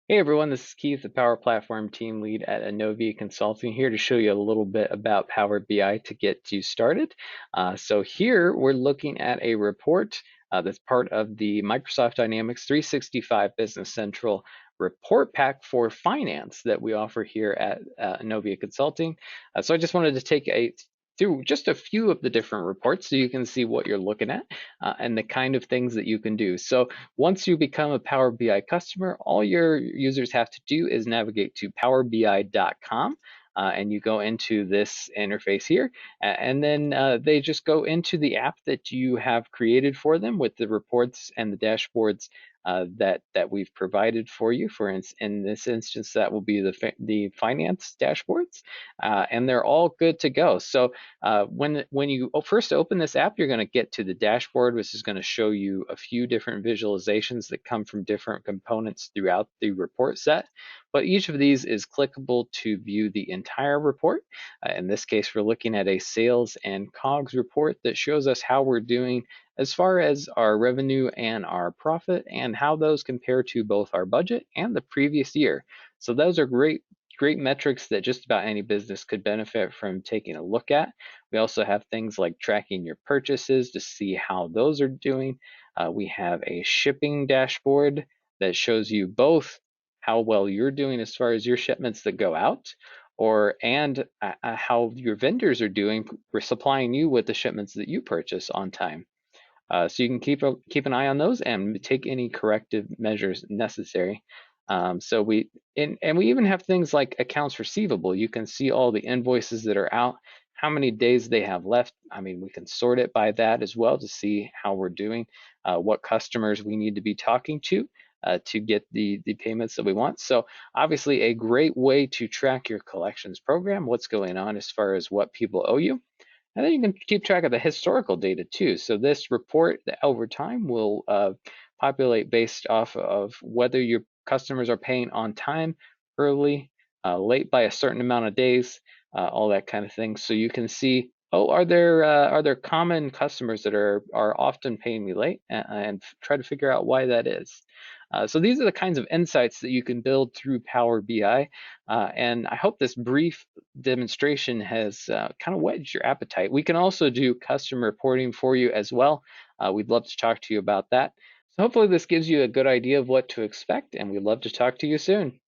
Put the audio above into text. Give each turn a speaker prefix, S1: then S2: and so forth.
S1: Hey everyone, this is Keith, the Power Platform Team Lead at Innovia Consulting, here to show you a little bit about Power BI to get you started. So here we're looking at a report that's part of the Microsoft Dynamics 365 Business Central report pack for finance that we offer here at Innovia Consulting. So I just wanted to take a through just a few of the different reports so you can see what you're looking at and the kind of things that you can do. So once you become a Power BI customer, all your users have to do is navigate to powerbi.com. And you go into this interface here, and then they just go into the app that you have created for them with the reports and the dashboards that we've provided for you. In this instance, that will be the finance dashboards, and they're all good to go. So when you first open this app, you're going to get to the dashboard, which is going to show you a few different visualizations that come from different components throughout the report set. But each of these is clickable to view the entire report. In this case, we're looking at a sales and COGS report that shows us how we're doing as far as our revenue and our profit and how those compare to both our budget and the previous year. So those are great metrics that just about any business could benefit from taking a look at. We also have things like tracking your purchases to see how those are doing. We have a shipping dashboard that shows you both how well you're doing as far as your shipments that go out, and how your vendors are doing for supplying you with the shipments that you purchase on time. So you can keep an eye on those and take any corrective measures necessary. And we even have things like accounts receivable. You can see all the invoices that are out, how many days they have left. I mean, we can sort it by that as well to see how we're doing, what customers we need to be talking to get the payments that we want. So obviously a great way to track your collections program, what's going on as far as what people owe you. And then you can keep track of the historical data too. So this report over time will populate based off of whether your customers are paying on time, early, late by a certain amount of days, all that kind of thing. So you can see, oh, are there common customers that are often paying me late, and try to figure out why that is. So these are the kinds of insights that you can build through Power BI, and I hope this brief demonstration has kind of whetted your appetite. We can also do custom reporting for you as well. We'd love to talk to you about that. So hopefully this gives you a good idea of what to expect, and we'd love to talk to you soon.